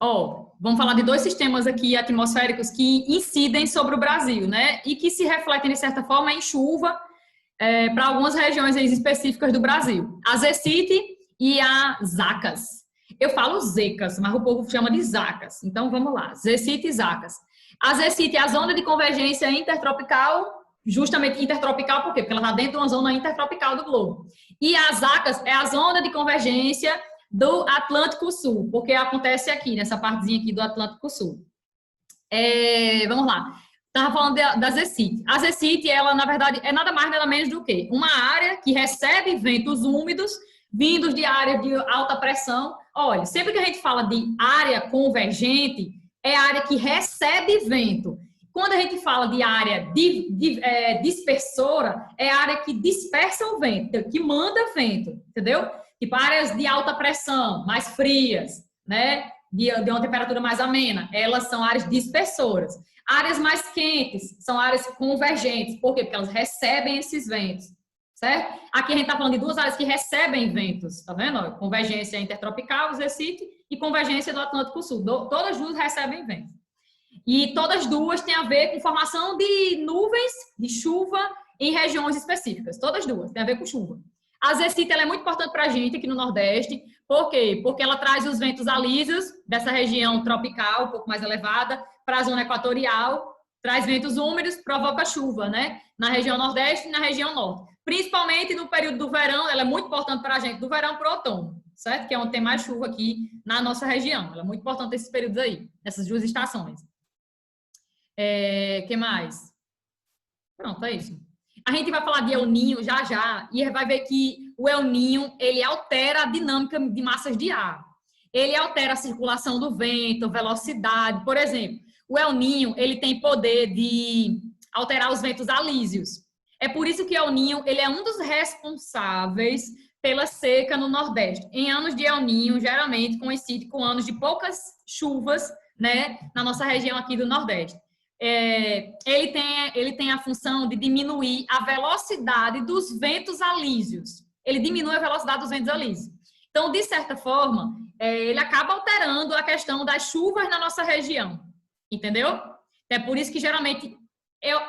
Ó, vamos falar de dois sistemas aqui atmosféricos que incidem sobre o Brasil, né? E que se refletem, de certa forma, em chuva para algumas regiões específicas do Brasil. A Zecite e a Zacas. Eu falo Zecas, mas o povo chama de Zacas. Então, vamos lá. Zecite e Zacas. A Zecite é a zona de convergência intertropical, justamente intertropical, por quê? Porque ela está dentro de uma zona intertropical do globo. E a Zacas é a zona de convergência do Atlântico Sul, porque acontece aqui, nessa partezinha aqui do Atlântico Sul. Vamos lá. Estava falando da Zecite. A Zecite, ela, na verdade, é nada mais, nada menos do que uma área que recebe ventos úmidos vindos de área de alta pressão. Olha, sempre que a gente fala de área convergente, é área que recebe vento. Quando a gente fala de área dispersora, é área que dispersa o vento, que manda vento, entendeu? Tipo, áreas de alta pressão, mais frias, né? De uma temperatura mais amena, elas são áreas dispersoras. Áreas mais quentes são áreas convergentes. Por quê? Porque elas recebem esses ventos, certo? Aqui a gente está falando de duas áreas que recebem ventos, tá vendo? Convergência intertropical, Zecite, e convergência do Atlântico Sul. Todas duas recebem ventos. E todas duas têm a ver com formação de nuvens, de chuva, em regiões específicas. Todas duas têm a ver com chuva. A Zecite, ela é muito importante para a gente aqui no Nordeste. Por quê? Porque ela traz os ventos alísios dessa região tropical, um pouco mais elevada, para a zona equatorial, traz ventos úmidos, provoca chuva, né? Na região Nordeste e na região Norte. Principalmente no período do verão, ela é muito importante para a gente, do verão para o outono, certo? Que é onde tem mais chuva aqui na nossa região. Ela é muito importante esses períodos aí, nessas duas estações. Que mais? Pronto, é isso. A gente vai falar de El Niño já já e vai ver que o El Niño, ele altera a dinâmica de massas de ar. Ele altera a circulação do vento, velocidade. Por exemplo, o El Niño, ele tem poder de alterar os ventos alísios. É por isso que El Niño, ele é um dos responsáveis pela seca no Nordeste. Em anos de El Niño, geralmente coincide com anos de poucas chuvas, né, na nossa região aqui do Nordeste. Ele tem a função de diminuir a velocidade dos ventos alísios. Ele diminui a velocidade dos ventos alísios. Então, de certa forma, ele acaba alterando a questão das chuvas na nossa região. Entendeu? É por isso que, geralmente,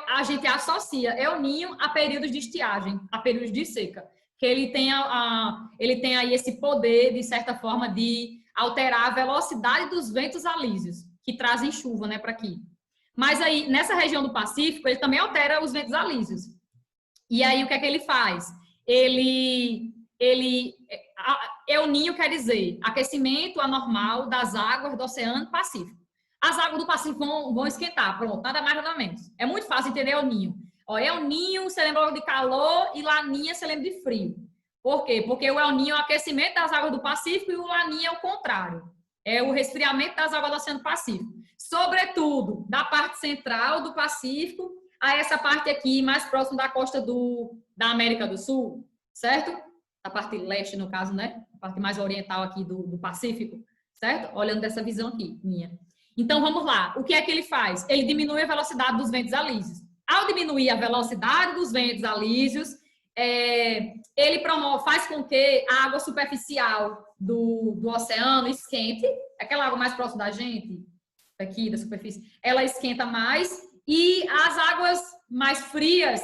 a gente associa El Niño a períodos de estiagem, a períodos de seca. Que ele tem aí esse poder, de certa forma, de alterar a velocidade dos ventos alísios, que trazem chuva, né, para aqui. Mas aí, nessa região do Pacífico, ele também altera os ventos alísios. E aí, o que é que ele faz? El Niño quer dizer aquecimento anormal das águas do Oceano Pacífico. As águas do Pacífico vão esquentar, pronto, nada mais, nada menos. É muito fácil entender El Niño. El Niño, você lembra de calor, e Laninha, você lembra de frio. Por quê? Porque o El Niño é o aquecimento das águas do Pacífico e o Laninha é o contrário. É o resfriamento das águas do Oceano Pacífico. Sobretudo, da parte central do Pacífico a essa parte aqui, mais próximo da costa da América do Sul, certo? A parte leste, no caso, né? A parte mais oriental aqui do Pacífico, certo? Olhando dessa visão aqui, minha. Então, vamos lá. O que é que ele faz? Ele diminui a velocidade dos ventos alísios. Ao diminuir a velocidade dos ventos alísios, ele faz com que a água superficial do oceano esquente, aquela água mais próxima da gente, aqui da superfície, ela esquenta mais, e as águas mais frias,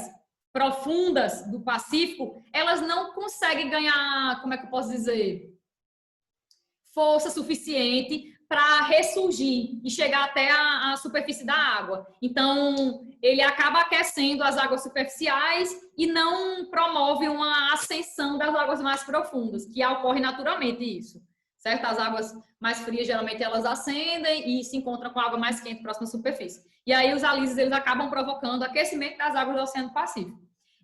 profundas do Pacífico, elas não conseguem ganhar, como é que eu posso dizer, força suficiente para ressurgir e chegar até a superfície da água. Então, ele acaba aquecendo as águas superficiais e não promove uma ascensão das águas mais profundas, que ocorre naturalmente isso, certo? As águas mais frias, geralmente, elas ascendem e se encontram com a água mais quente próxima à superfície. E aí, os alísios, eles acabam provocando aquecimento das águas do Oceano Pacífico.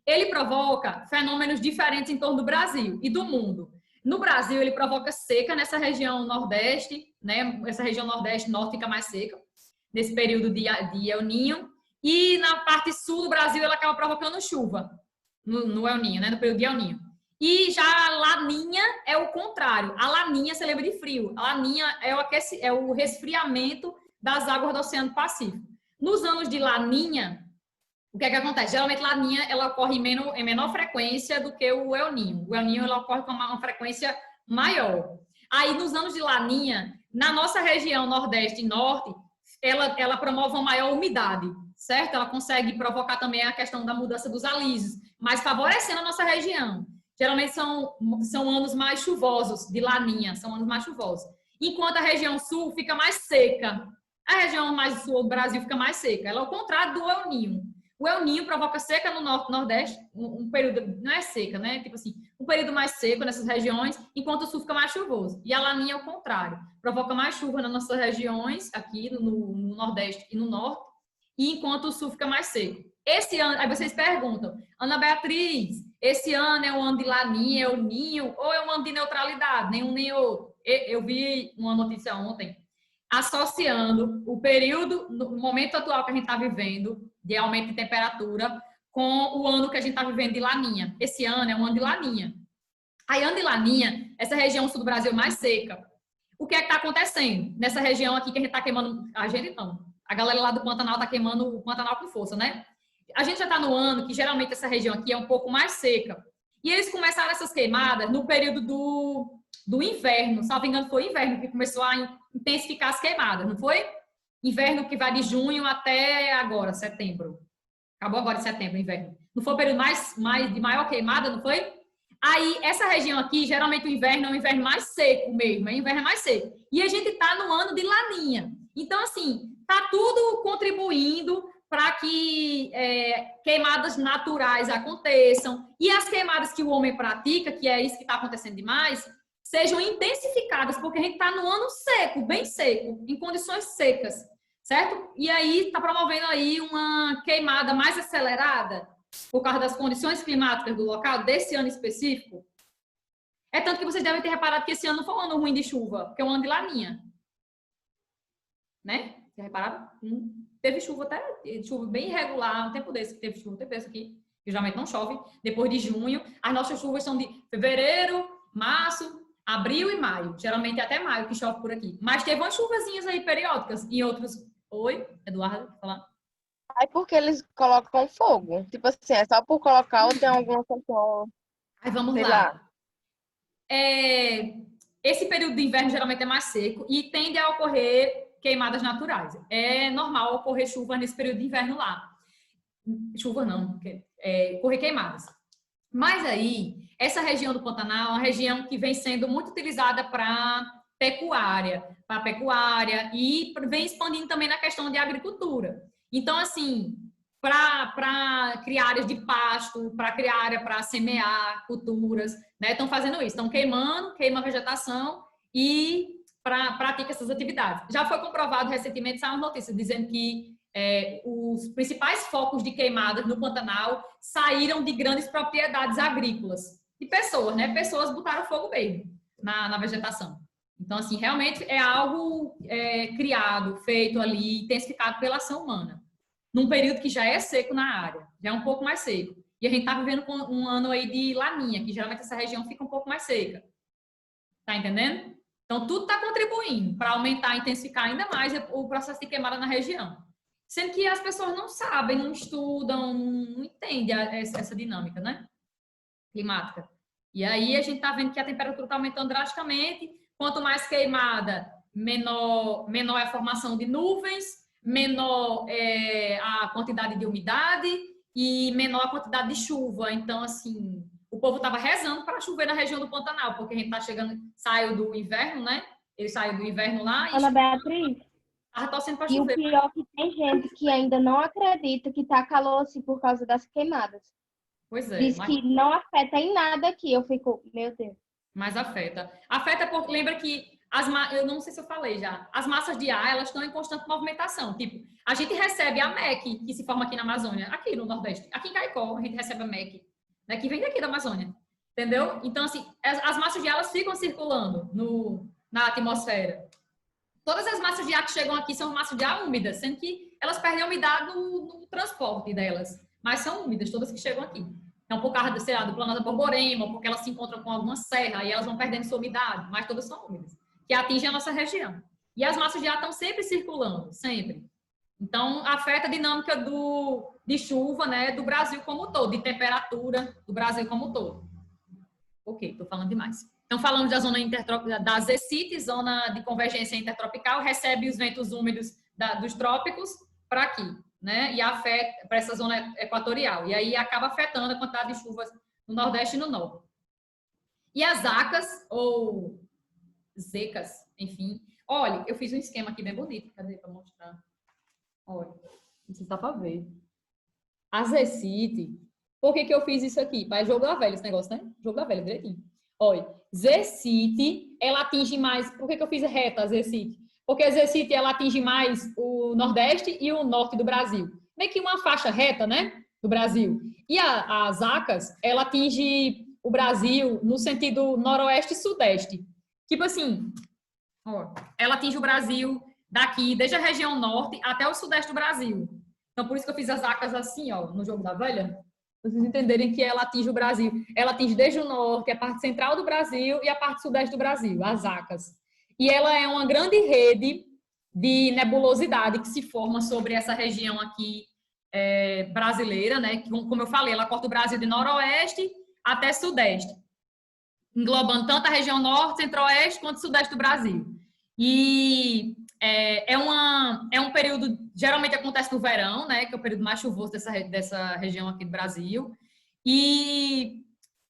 Ele provoca fenômenos diferentes em torno do Brasil e do mundo. No Brasil, ele provoca seca nessa região nordeste, né? Essa região nordeste, norte fica mais seca, nesse período de El Niño. E na parte sul do Brasil, ela acaba provocando chuva, no El Niño, né? No período de El Niño. E já a Laninha é o contrário. A Laninha, você lembra de frio. A Laninha é o resfriamento das águas do Oceano Pacífico. Nos anos de Laninha, o que é que acontece? Geralmente, Laninha, ela ocorre em menor frequência do que o El Niño. O El Niño, ela ocorre com uma frequência maior. Aí, nos anos de Laninha, Na nossa região Nordeste e Norte, ela promove uma maior umidade, certo? Ela consegue provocar também a questão da mudança dos alisos, mas favorecendo a nossa região. Geralmente são anos mais chuvosos, de laninha, são anos mais chuvosos. Enquanto a região sul fica mais seca. A região mais sul do Brasil fica mais seca. Ela é o contrário do El Niño. O El Niño provoca seca no Norte e Nordeste, um período, não é seca, né? Tipo assim, um período mais seco nessas regiões, enquanto o sul fica mais chuvoso. E a laninha é o contrário. Provoca mais chuva nas nossas regiões, aqui no Nordeste e no Norte, e enquanto o sul fica mais seco. Esse ano, aí vocês perguntam, Ana Beatriz, esse ano é um ano de laninha, é o ninho, ou é um ano de neutralidade? Nenhum nem outro. Eu vi uma notícia ontem, associando o período, no momento atual que a gente está vivendo, de aumento de temperatura, com o ano que a gente está vivendo de laninha. Esse ano é um ano de laninha. Aí, ano de laninha, essa região sul do Brasil mais seca. O que é que está acontecendo? Nessa região aqui que a gente está queimando, a gente não, a galera lá do Pantanal está queimando o Pantanal com força, né? A gente já está no ano que geralmente essa região aqui é um pouco mais seca. E eles começaram essas queimadas no período do inverno. Salvo engano, foi inverno que começou a intensificar as queimadas, não foi? Inverno que vai de junho até agora, setembro. Acabou agora em setembro, inverno. Não foi o período de maior queimada, não foi? Aí, essa região aqui, geralmente o inverno é um inverno mais seco mesmo, é um inverno mais seco. E a gente está no ano de laninha. Então, assim, tá tudo contribuindo para que queimadas naturais aconteçam e as queimadas que o homem pratica, que é isso que está acontecendo demais, sejam intensificadas, porque a gente está no ano seco, bem seco, em condições secas, certo? E aí está promovendo aí uma queimada mais acelerada por causa das condições climáticas do local, desse ano específico. É tanto que vocês devem ter reparado que esse ano não foi um ano ruim de chuva, porque é um ano de laninha. Né? Vocês repararam? Teve chuva até, chuva bem irregular, um tempo desse que teve chuva, um tempo desse aqui, que geralmente não chove, depois de junho. As nossas chuvas são de fevereiro, março, abril e maio. Geralmente é até maio que chove por aqui. Mas teve umas chuvazinhas aí periódicas em outros... Oi, Eduardo, quer falar? Aí porque eles colocam fogo. Tipo assim, é só por colocar ou tem alguma questão... Aí vamos lá. Esse período de inverno geralmente é mais seco e tende a ocorrer queimadas naturais. É normal ocorrer chuva nesse período de inverno lá. Chuva não, ocorrer queimadas. Mas aí, essa região do Pantanal é uma região que vem sendo muito utilizada para pecuária e vem expandindo também na questão de agricultura. Então, assim, para criar áreas de pasto, para criar área para semear culturas, né? Estão fazendo isso, estão queima a vegetação e pratica essas atividades. Já foi comprovado recentemente, saiu uma notícia dizendo que os principais focos de queimadas no Pantanal saíram de grandes propriedades agrícolas. De pessoas, né? Pessoas botaram fogo mesmo na vegetação. Então, assim, realmente é algo criado, feito ali, intensificado pela ação humana. Num período que já é seco na área, já é um pouco mais seco. E a gente está vivendo com um ano aí de laninha, que geralmente essa região fica um pouco mais seca. Tá entendendo? Então, tudo está contribuindo para aumentar, intensificar ainda mais o processo de queimada na região. Sendo que as pessoas não sabem, não estudam, não entendem essa dinâmica, né? Climática. E aí a gente está vendo que a temperatura está aumentando drasticamente. Quanto mais queimada, menor é a formação de nuvens, menor é a quantidade de umidade e menor a quantidade de chuva. Então, assim, o povo estava rezando para chover na região do Pantanal, porque a gente está chegando, saiu do inverno, né? Ele saiu do inverno lá e Ana Beatriz, estava torcendo para e o chover. pior é que tem gente que ainda não acredita que tá calor assim por causa das queimadas. Pois é. Diz que não afeta em nada aqui. Eu fico, meu Deus. Mas afeta. Afeta porque lembra que eu não sei se eu falei já, as massas de ar, elas estão em constante movimentação. Tipo, a gente recebe a MEC, que se forma aqui na Amazônia, aqui no Nordeste. Aqui em Caicó, a gente recebe a MEC, né, que vem daqui da Amazônia. Entendeu? Então, assim, as massas de ar, elas ficam circulando na atmosfera. Todas as massas de ar que chegam aqui são massas de ar úmidas, sendo que elas perdem a umidade no transporte delas. Mas são úmidas, todas que chegam aqui. Então, por causa, sei lá, do planeta Borborema, porque elas se encontram com alguma serra e elas vão perdendo sua umidade, mas todas são úmidas, que atingem a nossa região. E as massas de ar estão sempre circulando, sempre. Então, afeta a dinâmica de chuva, né, do Brasil como um todo, de temperatura do Brasil como um todo. Ok, estou falando demais. Então, falamos da zona intertropical, da ZCIT, zona de convergência intertropical, recebe os ventos úmidos dos trópicos para aqui, né? E afeta para essa zona equatorial. E aí acaba afetando a quantidade de chuvas no Nordeste e no Norte. E as ACAS, ou zecas, enfim. Olha, eu fiz um esquema aqui bem bonito. Cadê para mostrar? Olha, não sei se dá para ver. A ZCIT, por que eu fiz isso aqui? Para jogo da velha esse negócio, né? Jogo da velha, direitinho. Olha, ZCIT, ela atinge mais... Por que eu fiz reta a ZCIT? Porque a ZCIT, ela atinge mais o Nordeste e o Norte do Brasil. Meio que uma faixa reta, né? Do Brasil. E as ACAS, ela atinge o Brasil no sentido Noroeste e Sudeste. Tipo assim, ó, ela atinge o Brasil daqui, desde a região Norte até o Sudeste do Brasil. Então, por isso que eu fiz as ACAS assim, ó, no jogo da velha. Pra vocês entenderem que ela atinge o Brasil. Ela atinge desde o norte, a parte central do Brasil e a parte sudeste do Brasil, as ACAS. E ela é uma grande rede de nebulosidade que se forma sobre essa região aqui brasileira, né? Que, como eu falei, ela corta o Brasil de noroeste até sudeste, englobando tanto a região norte, centro-oeste, quanto sudeste do Brasil. E é um período, geralmente acontece no verão, né, que é o período mais chuvoso dessa região aqui do Brasil, e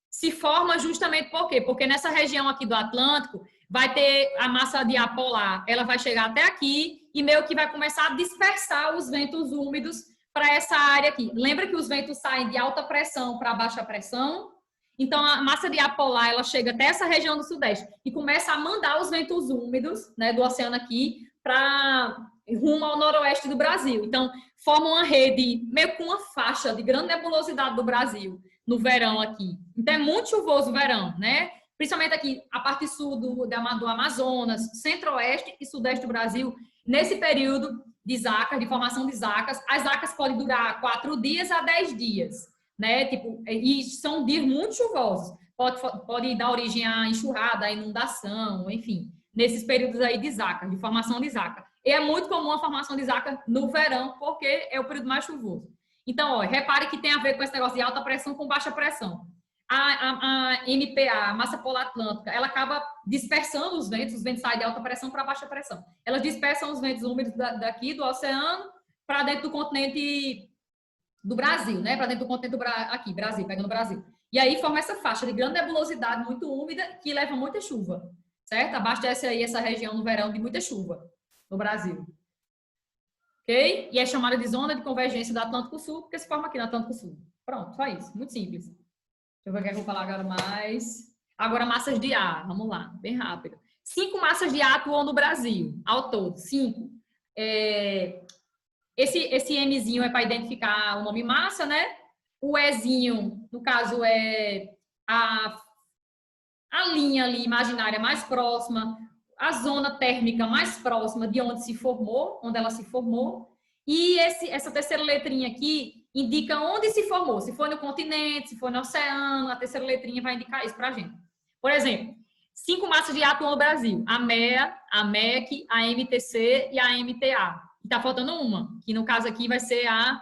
se forma justamente por quê? Porque nessa região aqui do Atlântico vai ter a massa de ar polar, ela vai chegar até aqui e meio que vai começar a dispersar os ventos úmidos para essa área aqui. Lembra que os ventos saem de alta pressão para baixa pressão? Então, a massa de ar polar, ela chega até essa região do Sudeste e começa a mandar os ventos úmidos, né, do oceano aqui para rumo ao noroeste do Brasil. Então, forma uma rede, meio com uma faixa de grande nebulosidade do Brasil no verão aqui. Então, é muito chuvoso o verão, né? Principalmente aqui, a parte sul do Amazonas, centro-oeste e sudeste do Brasil, nesse período de zacas, de formação de zacas. As zacas podem durar 4 dias a 10 dias, né? Tipo, e são dias muito chuvosos. Pode dar origem a enxurrada, a inundação, enfim, nesses períodos aí de zacas, de formação de zaca. E é muito comum a formação de zaca no verão, porque é o período mais chuvoso. Então, ó, repare que tem a ver com esse negócio de alta pressão com baixa pressão. A MPA, a massa polar atlântica, ela acaba dispersando os ventos saem de alta pressão para baixa pressão. Elas dispersam os ventos úmidos daqui do oceano para dentro do continente do Brasil, né? Para dentro do continente aqui, Brasil, pegando o Brasil. E aí forma essa faixa de grande nebulosidade muito úmida que leva muita chuva, certo? Abastece aí essa região no verão de muita chuva no Brasil. Ok? E é chamada de zona de convergência do Atlântico Sul, porque se forma aqui no Atlântico Sul. Pronto, só isso. Muito simples. Deixa eu ver o que eu vou falar agora mais. Agora, massas de ar. Vamos lá, bem rápido. 5 massas de ar atuam no Brasil, ao todo. 5. Esse Mzinho é para identificar o nome massa, né? O Ezinho, no caso, é a linha ali imaginária mais próxima, a zona térmica mais próxima de onde se formou, onde ela se formou. E essa terceira letrinha aqui indica onde se formou. Se foi no continente, se foi no oceano, a terceira letrinha vai indicar isso para a gente. Por exemplo, 5 massas de ar atuam no Brasil. A MEA, a MEC, a MTC e a MTA. E tá faltando uma, que no caso aqui vai ser a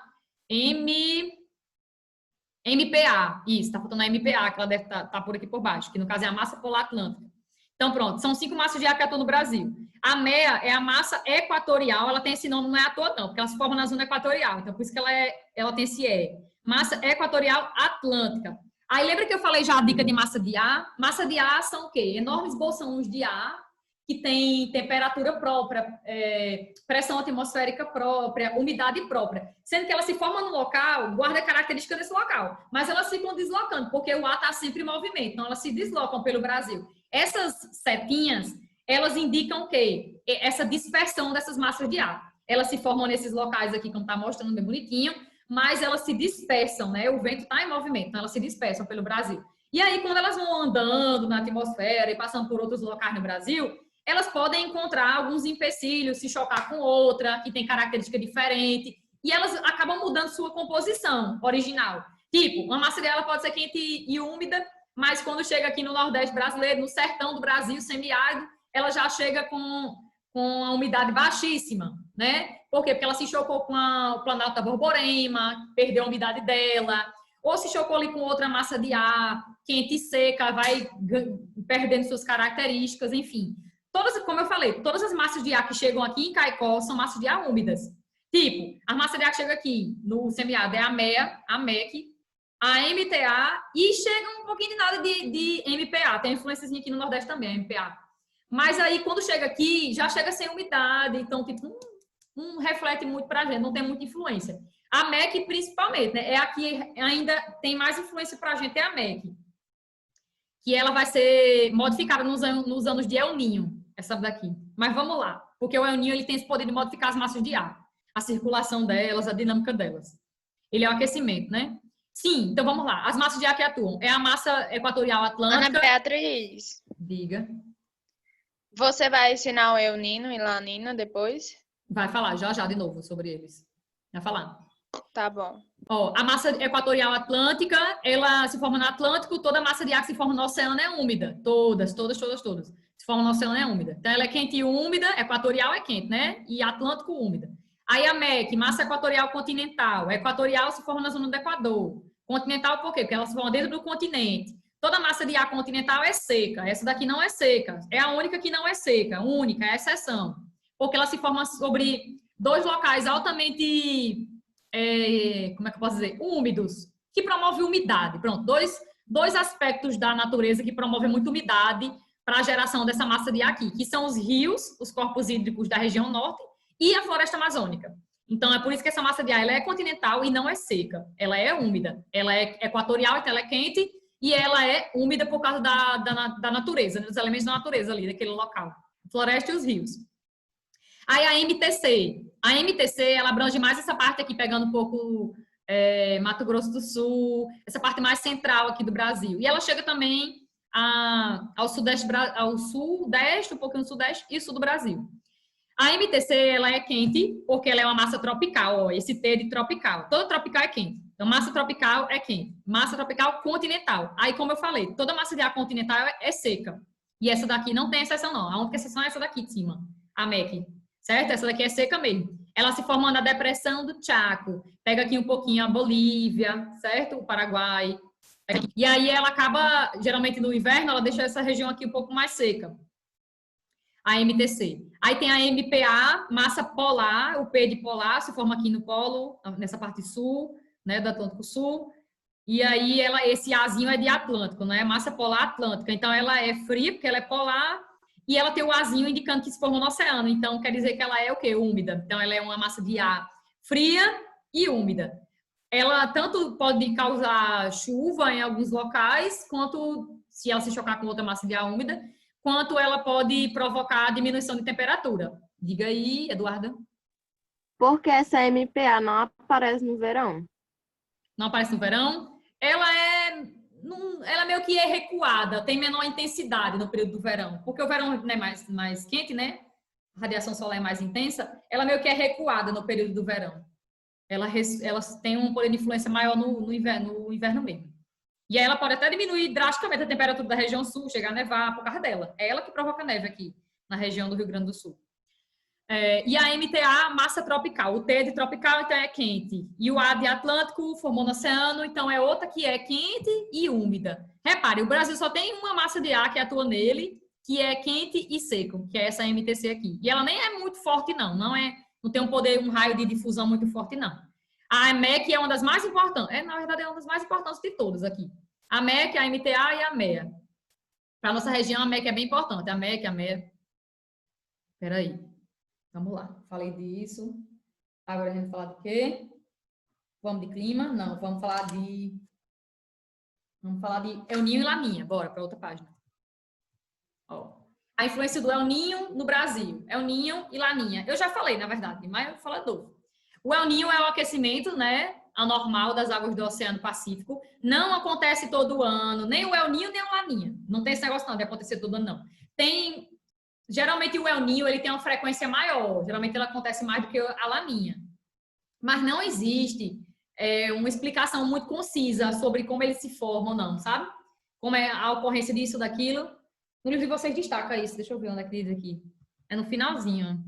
MPA. Isso, tá faltando a MPA, que ela deve estar por aqui por baixo, que no caso é a massa polar atlântica. Então, pronto, são 5 massas de ar que atuam no Brasil. A MEA é a massa equatorial, ela tem esse nome, não é à toa não, porque ela se forma na zona equatorial, então por isso que ela tem esse E. Massa equatorial atlântica. Aí lembra que eu falei já a dica de massa de ar? Massa de ar são o quê? Enormes bolsões de ar que tem temperatura própria, pressão atmosférica própria, umidade própria. Sendo que ela se forma no local, guarda a característica desse local, mas elas ficam deslocando, porque o ar está sempre em movimento, então elas se deslocam pelo Brasil. Essas setinhas, elas indicam o quê? Essa dispersão dessas massas de ar. Elas se formam nesses locais aqui, como está mostrando bem bonitinho, mas elas se dispersam, né? O vento está em movimento, então elas se dispersam pelo Brasil. E aí, quando elas vão andando na atmosfera e passando por outros locais no Brasil, elas podem encontrar alguns empecilhos, se chocar com outra, que tem característica diferente, e elas acabam mudando sua composição original. Tipo, uma massa de ar pode ser quente e úmida, mas quando chega aqui no Nordeste brasileiro, no sertão do Brasil, semiárido, ela já chega com a umidade baixíssima, né? Por quê? Porque ela se chocou com o Planalto da Borborema, perdeu a umidade dela. ou se chocou ali com outra massa de ar, quente e seca, vai perdendo suas características, enfim. Todas, como eu falei, todas as massas de ar que chegam aqui em Caicó são massas de ar úmidas. Tipo, a massa de ar que chega aqui no semiárido é a MEA, a MEC, a MTA e chega um pouquinho de nada de MPA. Tem influência aqui no Nordeste também, a MPA. Mas aí, quando chega aqui, já chega sem umidade, então, tipo, não reflete muito pra gente, não tem muita influência. A MEC, principalmente, né? É a que ainda tem mais influência pra gente, é a MEC. Que ela vai ser modificada nos anos de El Niño, essa daqui. Mas vamos lá, porque o El Niño, ele tem esse poder de modificar as massas de ar, a circulação delas, a dinâmica delas. Ele é o aquecimento, né? Sim, então vamos lá. As massas de ar que atuam. É a massa equatorial atlântica. Ana Beatriz. Diga. Você vai ensinar o El Niño e La Niña depois? Vai falar já de novo sobre eles. Vai falar. Tá bom. Ó, a massa equatorial atlântica, ela se forma no Atlântico, toda a massa de ar que se forma no oceano é úmida. Todas. Se forma no oceano é úmida. Então ela é quente e úmida, equatorial é quente, né? E Atlântico úmida. Aí a MEC, massa equatorial continental. A equatorial se forma na zona do Equador. Continental por quê? Porque ela se forma dentro do continente. Toda massa de ar continental é seca. Essa daqui não é seca. É a única que não é seca. Única, é a exceção. Porque ela se forma sobre dois locais altamente, como é que eu posso dizer? Úmidos, que promovem umidade. Pronto, dois aspectos da natureza que promovem muita umidade para a geração dessa massa de ar aqui, que são os rios, os corpos hídricos da região norte, e a floresta amazônica. Então, é por isso que essa massa de ar ela é continental e não é seca. Ela é úmida. Ela é equatorial, então ela é quente, e ela é úmida por causa da natureza, né, dos elementos da natureza ali, daquele local. Floresta e os rios. Aí a MTC. A MTC, ela abrange mais essa parte aqui, pegando um pouco Mato Grosso do Sul, essa parte mais central aqui do Brasil. E ela chega também ao sudeste, um pouquinho no sudeste e sul do Brasil. A MTC, ela é quente porque ela é uma massa tropical, ó, esse T de tropical. Toda tropical é quente. Então, massa tropical é quente. Massa tropical continental. Aí, como eu falei, toda massa de ar continental é seca. E essa daqui não tem exceção, não. A única exceção é essa daqui de cima, a MEC. Certo? Essa daqui é seca mesmo. Ela se forma na depressão do Chaco. Pega aqui um pouquinho a Bolívia, certo? O Paraguai. E aí ela acaba, geralmente no inverno, ela deixa essa região aqui um pouco mais seca. A MTC. Aí tem a MPA, massa polar, o P de polar, se forma aqui no polo, nessa parte sul, né, do Atlântico Sul. E aí esse Azinho é de Atlântico, né? Massa polar atlântica. Então ela é fria, porque ela é polar, e ela tem o Azinho indicando que se forma no oceano. Então quer dizer que ela é o quê? Úmida. Então ela é uma massa de ar fria e úmida. Ela tanto pode causar chuva em alguns locais, quanto, se ela se chocar com outra massa de ar úmida, quanto ela pode provocar diminuição de temperatura. Diga aí, Eduarda. Por que essa MPA não aparece no verão? Não aparece no verão? Ela meio que é recuada, tem menor intensidade no período do verão. Porque o verão é mais quente, né? A radiação solar é mais intensa. Ela meio que é recuada no período do verão. Ela tem um poder de influência maior no inverno mesmo. E aí ela pode até diminuir drasticamente a temperatura da região sul, chegar a nevar por causa dela. É ela que provoca neve aqui, na região do Rio Grande do Sul. E a MTA, massa tropical. O T de tropical, então, é quente. E o A de Atlântico, formou no oceano, então é outra que é quente e úmida. Repare, o Brasil só tem uma massa de ar que atua nele, que é quente e seco, que é essa MTC aqui. E ela nem é muito forte, não tem um raio de difusão muito forte, não. A MEC é uma das mais importantes. Na verdade, é uma das mais importantes de todas aqui. A MEC, a MTA e a MEA. Para a nossa região, a MEC é bem importante. A MEC, a MEA. Espera aí. Vamos lá. Falei disso. Agora a gente vai falar do quê? Vamos de clima? Não, vamos falar de El Niño e Laninha. Bora para outra página. Ó. A influência do El Niño no Brasil. El Niño e Laninha. Eu já falei, na verdade, mas eu vou falar de novo. O El Niño é o aquecimento, né, anormal das águas do Oceano Pacífico. Não acontece todo ano, nem o El Niño nem o Laninha. Não tem esse negócio não de acontecer todo ano, não. Geralmente o El Niño ele tem uma frequência maior. Geralmente ele acontece mais do que a Laninha. Mas não existe uma explicação muito concisa sobre como eles se formam, não, sabe? Como é a ocorrência disso, daquilo. No livro de vocês destaca isso. Deixa eu ver onde é que diz aqui. É no finalzinho.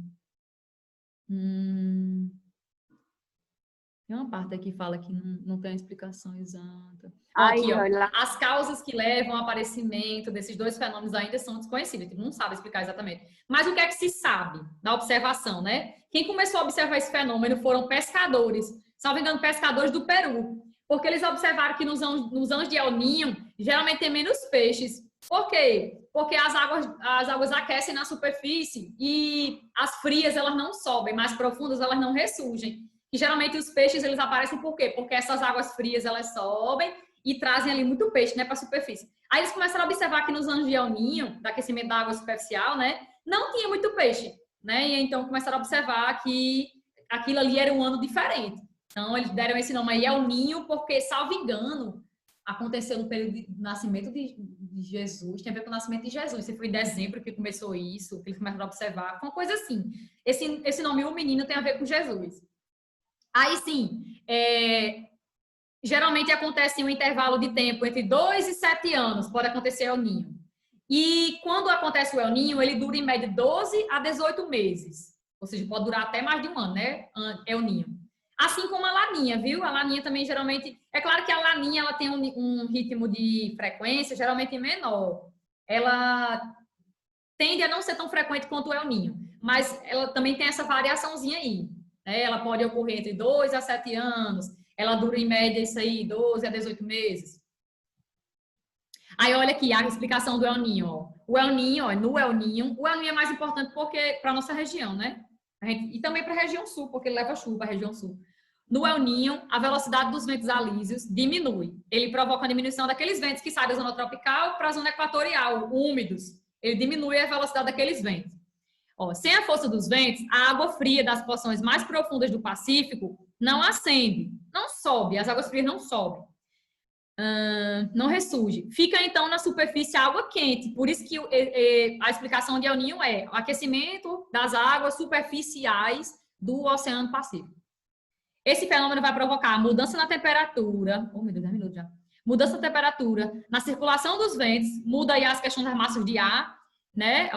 Tem uma parte aqui que fala que não tem uma explicação exata. Aí, Aqui, ó. olha. As causas que levam ao aparecimento desses dois fenômenos ainda são desconhecidas. A gente não sabe explicar exatamente. Mas o que é que se sabe na observação, né? Quem começou a observar esse fenômeno foram pescadores. Salvo engano, pescadores do Peru. Porque eles observaram que nos anos de El Niño, geralmente tem menos peixes. Por quê? Porque as águas aquecem na superfície e as frias, elas não sobem, mais profundas, elas não ressurgem. E geralmente os peixes, eles aparecem por quê? Porque essas águas frias, elas sobem e trazem ali muito peixe, né, para a superfície. Aí eles começaram a observar que nos anos de El Niño, do aquecimento da água superficial, né, não tinha muito peixe, né? E então começaram a observar que aquilo ali era um ano diferente. Então eles deram esse nome aí El Niño porque, salvo engano, aconteceu no período de nascimento de Jesus, tem a ver com o nascimento de Jesus. Se foi em dezembro que começou isso, que eles começaram a observar, foi uma coisa assim. Esse nome, o menino, tem a ver com Jesus. Aí sim, geralmente acontece em um intervalo de tempo entre 2 e 7 anos, pode acontecer El Niño. E quando acontece o El Niño, ele dura em média 12 a 18 meses. Ou seja, pode durar até mais de um ano, né? El Niño. Assim como a Laninha, viu? A Laninha também geralmente... É claro que a Laninha ela tem um ritmo de frequência geralmente menor. Ela tende a não ser tão frequente quanto o El Niño. Mas ela também tem essa variaçãozinha aí. Ela pode ocorrer entre 2 a 7 anos. Ela dura em média isso aí, 12 a 18 meses. Aí olha aqui a explicação do El Niño. Ó. O El Niño, ó, no El Niño, o El Niño é mais importante porque para nossa região, né? E também para a região sul, porque ele leva chuva para a região sul. No El Niño, a velocidade dos ventos alísios diminui. Ele provoca a diminuição daqueles ventos que saem da zona tropical para a zona equatorial, úmidos. Ele diminui a velocidade daqueles ventos. Ó, sem a força dos ventos, a água fria das porções mais profundas do Pacífico não ascende, não sobe, as águas frias não sobem, não ressurge. Fica então na superfície água quente, por isso que a explicação de El Niño é o aquecimento das águas superficiais do Oceano Pacífico. Esse fenômeno vai provocar mudança na temperatura, oh meu Deus, 10 minutos já, mudança na temperatura, na circulação dos ventos, muda aí as questões das massas de ar, né?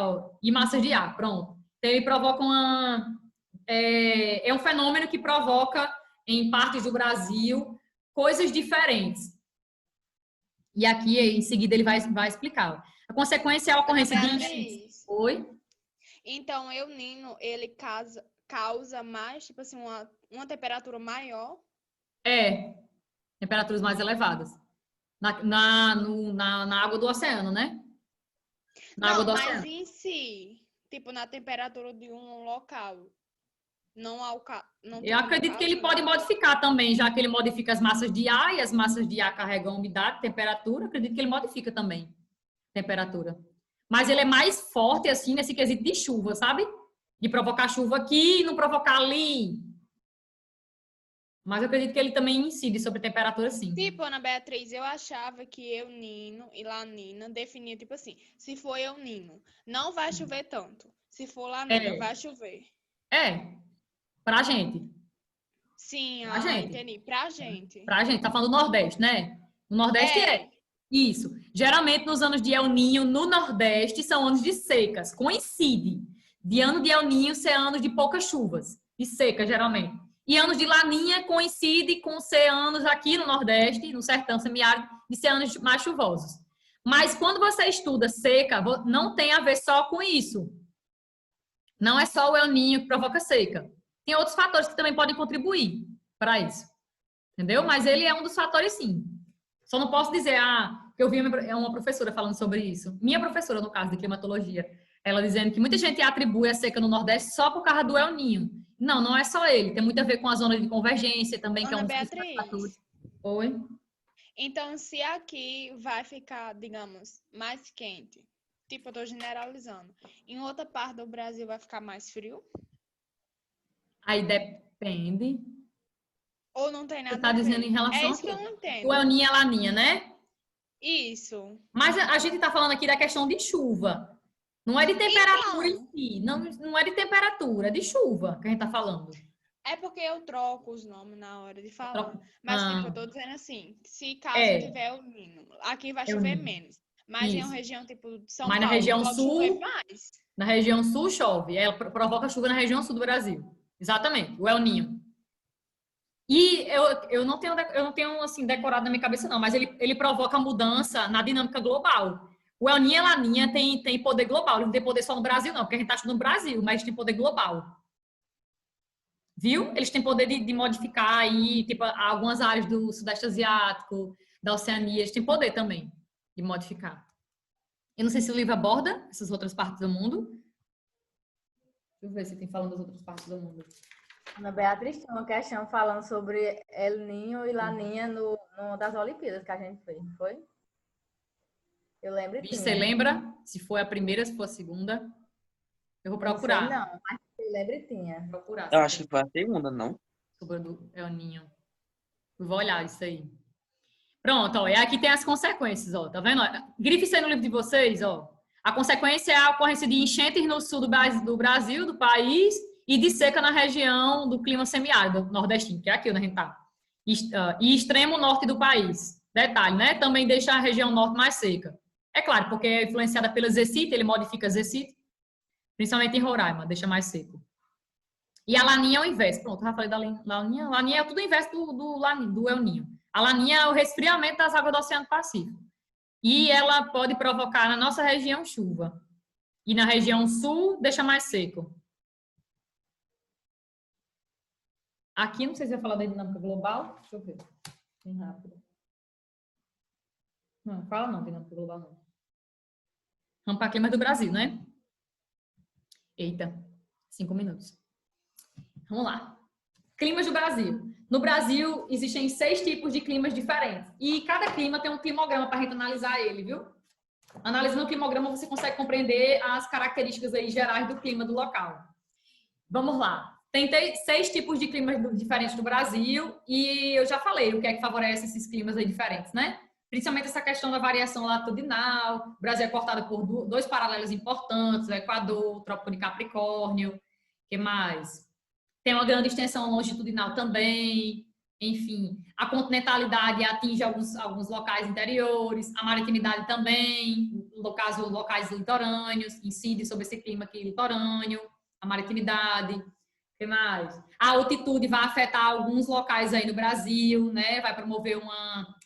E massas de ar, pronto. Então, ele provoca é um fenômeno que provoca, em partes do Brasil, coisas diferentes. E aqui, em seguida, ele vai explicar. A consequência é a ocorrência de... Oi? Então, El Niño, ele causa mais, tipo assim, uma temperatura maior? Temperaturas mais elevadas. Na água do oceano, né? Não, mas em si, tipo, na temperatura de um local, não eu acredito que ele pode modificar também, já que ele modifica as massas de ar, e as massas de ar carregam umidade, temperatura, acredito que ele modifica também temperatura. Mas ele é mais forte, assim, nesse quesito de chuva, sabe? De provocar chuva aqui e não provocar ali. Mas eu acredito que ele também incide sobre a temperatura, sim. Tipo, Ana Beatriz, eu achava que El Niño e Laninha definia, tipo assim, se for El Niño, não vai chover tanto. Se for Laninha, vai chover. Pra gente. Sim, pra gente. Entendi. Pra gente. Pra gente, tá falando do Nordeste, né? No Nordeste Isso. Geralmente, nos anos de El Niño, no Nordeste, são anos de secas. Coincide. De ano de El Niño ser anos de poucas chuvas. De seca, geralmente. E anos de Laninha coincide com ser anos aqui no Nordeste, no sertão semiárido, de ser anos mais chuvosos. Mas quando você estuda seca, não tem a ver só com isso. Não é só o El Niño que provoca seca. Tem outros fatores que também podem contribuir para isso. Entendeu? Mas ele é um dos fatores, sim. Só não posso dizer, que eu vi uma professora falando sobre isso. Minha professora, no caso, de climatologia. Ela dizendo que muita gente atribui a seca no Nordeste só por causa do El Niño. Não, não é só ele. Tem muito a ver com a zona de convergência também, que é um dos fatores. Oi? Então, se aqui vai ficar, digamos, mais quente, tipo, eu tô generalizando, em outra parte do Brasil vai ficar mais frio? Aí depende. Ou não tem nada a ver? Você tá dizendo em relação isso que eu não entendo. O El Niño e a Laninha, né? Isso. Mas a gente tá falando aqui da questão de chuva. Não é de temperatura em si. Não é de temperatura, é de chuva que a gente tá falando. É porque eu troco os nomes na hora de falar. Mas, tipo, eu tô dizendo assim, se caso tiver o Niño, aqui vai chover menos. Mas em uma região, tipo, de São Paulo, na região pode sul, chover mais. Na região sul chove. Ela provoca chuva na região sul do Brasil. Exatamente, o El Niño. E eu não tenho assim, decorado na minha cabeça, não, mas ele provoca mudança na dinâmica global. O El Niño e a Laninha tem poder global, ele não tem poder só no Brasil, não, porque a gente está estudando no Brasil, mas tem poder global. Viu? Eles têm poder de modificar aí, tipo, algumas áreas do Sudeste Asiático, da Oceania, eles têm poder também de modificar. Eu não sei se o livro aborda essas outras partes do mundo. Deixa eu ver se tem falando das outras partes do mundo. Ana Beatriz tinha uma questão falando sobre El Niño e Laninha no das Olimpíadas que a gente fez, não foi? Eu lembro que Você lembra se foi a primeira, se foi a segunda? Eu vou procurar. Não, mas eu lembro que tinha. Vou procurar. Eu acho que foi a segunda, não? Sobre o El Niño. Eu vou olhar isso aí. Pronto, ó. E aqui tem as consequências, ó. Tá vendo? Grife isso aí no livro de vocês, ó. A consequência é a ocorrência de enchentes no sul do Brasil, do país, e de seca na região do clima semiárido nordestino, que é aqui onde a gente tá. E extremo norte do país. Detalhe, né? Também deixa a região norte mais seca. É claro, porque é influenciada pela zecita, ele modifica a zecita, principalmente em Roraima, deixa mais seco. E a Laninha é o inverso. Pronto, já falei da Laninha. Laninha é tudo o inverso do El Niño. A Laninha é o resfriamento das águas do Oceano Pacífico. E ela pode provocar na nossa região chuva. E na região sul, deixa mais seco. Aqui, não sei se vai falar da dinâmica global. Deixa eu ver. Bem rápido. Não, fala não, dinâmica global não. Vamos para clima do Brasil, né? Eita, 5 minutos. Vamos lá. Climas do Brasil. No Brasil, existem 6 tipos de climas diferentes. E cada clima tem um climograma para a gente analisar ele, viu? Analisando o climograma, você consegue compreender as características aí gerais do clima do local. Vamos lá. Tem 6 tipos de climas diferentes do Brasil. E eu já falei o que é que favorece esses climas aí diferentes, né? Principalmente essa questão da variação latitudinal. O Brasil é cortado por 2 paralelos importantes, o Equador, o Trópico de Capricórnio. O que mais? Tem uma grande extensão longitudinal também. Enfim, a continentalidade atinge alguns locais interiores, a maritimidade também, no caso, locais litorâneos, incide sobre esse clima aqui litorâneo, a maritimidade. O que mais? A altitude vai afetar alguns locais aí no Brasil, né? Vai promover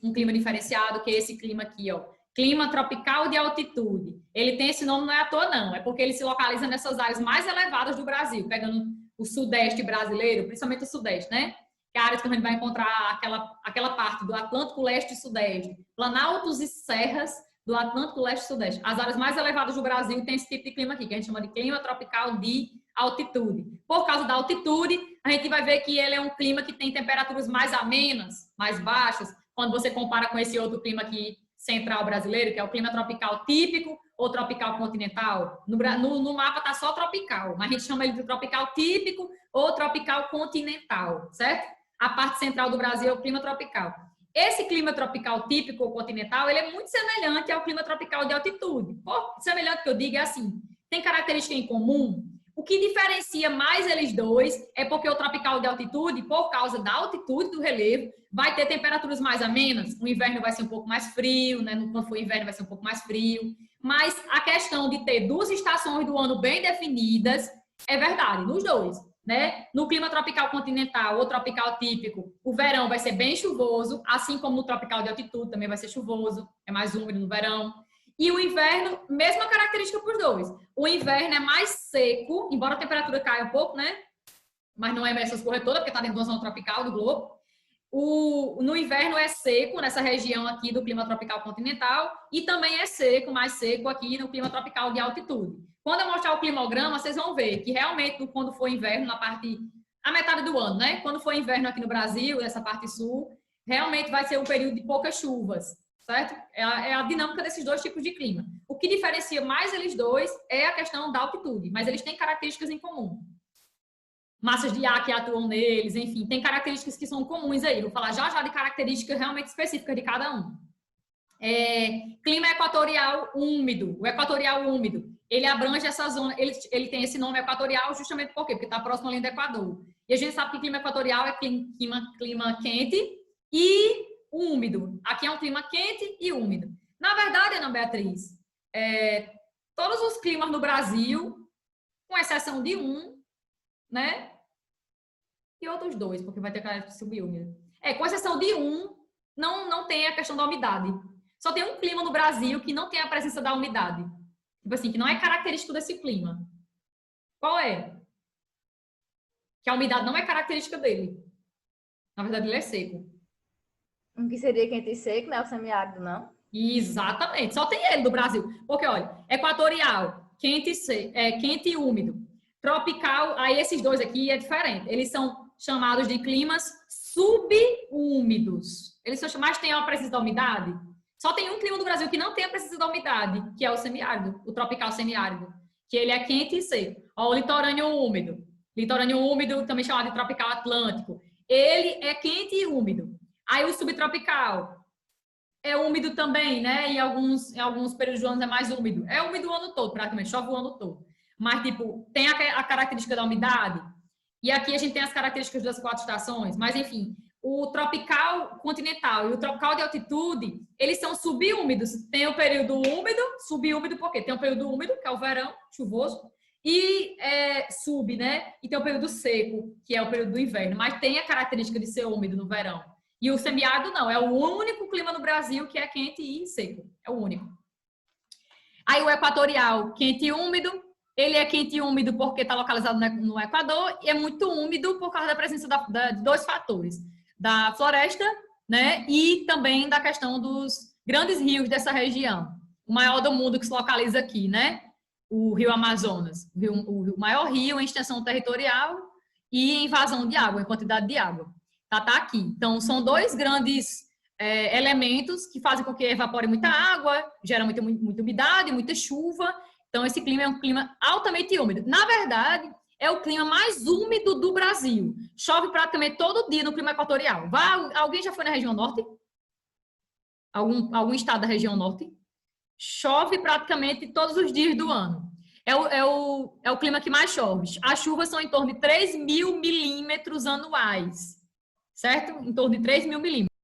um clima diferenciado, que é esse clima aqui, ó. Clima tropical de altitude. Ele tem esse nome, não é à toa, não. É porque ele se localiza nessas áreas mais elevadas do Brasil, pegando o sudeste brasileiro, principalmente o sudeste, né? Que é a área que a gente vai encontrar aquela parte do Atlântico Leste e Sudeste. Planaltos e serras do Atlântico Leste e Sudeste. As áreas mais elevadas do Brasil tem esse tipo de clima aqui, que a gente chama de clima tropical de altitude. Por causa da altitude, a gente vai ver que ele é um clima que tem temperaturas mais amenas, mais baixas, quando você compara com esse outro clima aqui central brasileiro, que é o clima tropical típico ou tropical continental. No mapa tá só tropical, mas a gente chama ele de tropical típico ou tropical continental, certo? A parte central do Brasil é o clima tropical. Esse clima tropical típico ou continental, ele é muito semelhante ao clima tropical de altitude. Semelhante que eu digo é assim, tem característica em comum. O que diferencia mais eles dois é porque o tropical de altitude, por causa da altitude do relevo, vai ter temperaturas mais amenas. O inverno vai ser um pouco mais frio, né? Quando for inverno vai ser um pouco mais frio. Mas a questão de ter 2 estações do ano bem definidas é verdade, nos dois, né? No clima tropical continental ou tropical típico, o verão vai ser bem chuvoso, assim como no tropical de altitude também vai ser chuvoso, é mais úmido no verão. E o inverno, mesma característica para os dois. O inverno é mais seco, embora a temperatura caia um pouco, né? Mas não é essas coisas todas, porque está dentro da zona tropical do globo. No inverno é seco, nessa região aqui do clima tropical continental, e também é seco, mais seco aqui no clima tropical de altitude. Quando eu mostrar o climograma, vocês vão ver que realmente, quando for inverno, a metade do ano, né? Quando for inverno aqui no Brasil, nessa parte sul, realmente vai ser um período de poucas chuvas. Certo? É a dinâmica desses 2 tipos de clima. O que diferencia mais eles dois é a questão da altitude, mas eles têm características em comum. Massas de ar que atuam neles, enfim, tem características que são comuns aí. Vou falar já de características realmente específicas de cada um. Clima equatorial úmido. O equatorial úmido, ele abrange essa zona, ele tem esse nome equatorial justamente por quê? Porque está próximo ali do Equador. E a gente sabe que clima equatorial é clima quente e úmido. Aqui é um clima quente e úmido. Na verdade, Ana Beatriz, todos os climas no Brasil, com exceção de um, né? e outros 2, porque vai ter característica subúmida. Com exceção de um, não tem a questão da umidade. Só tem um clima no Brasil que não tem a presença da umidade. Tipo assim, que não é característico desse clima. Qual é? Que a umidade não é característica dele. Na verdade, ele é seco. Um que seria quente e seco, né? O semiárido, não? Exatamente. Só tem ele do Brasil. Porque, olha, equatorial, quente e úmido. Tropical, aí esses 2 aqui é diferente. Eles são chamados de climas subúmidos. Eles são chamados, tem a presença da umidade. Só tem um clima do Brasil que não tem a presença da umidade, que é o semiárido, o tropical semiárido, que ele é quente e seco. Ó, o litorâneo úmido. Litorâneo úmido, também chamado de tropical atlântico. Ele é quente e úmido. Aí o subtropical é úmido também, né? Em alguns períodos do ano é mais úmido. É úmido o ano todo, praticamente, chove o ano todo. Mas, tipo, tem a característica da umidade. E aqui a gente tem as características das 4 estações. Mas, enfim, o tropical continental e o tropical de altitude, eles são subúmidos. Tem o período úmido, subúmido por quê? Tem o período úmido, que é o verão, chuvoso, e né? E tem o período seco, que é o período do inverno. Mas tem a característica de ser úmido no verão. E o semiárido não, é o único clima no Brasil que é quente e seco. É o único. Aí o equatorial, quente e úmido. Ele é quente e úmido porque está localizado no Equador e é muito úmido por causa da presença de 2 fatores. Da floresta, né? E também da questão dos grandes rios dessa região. O maior do mundo que se localiza aqui, né? O Rio Amazonas. O maior rio em extensão territorial e em vazão de água, em quantidade de água. Tá aqui. Então, são 2 grandes elementos que fazem com que evapore muita água, gera muita umidade, muita chuva. Então, esse clima é um clima altamente úmido. Na verdade, é o clima mais úmido do Brasil. Chove praticamente todo dia no clima equatorial. Alguém já foi na região norte? Algum estado da região norte? Chove praticamente todos os dias do ano. É o clima que mais chove. As chuvas são em torno de 3.000 milímetros anuais. Certo? Em torno de 3.000 milímetros.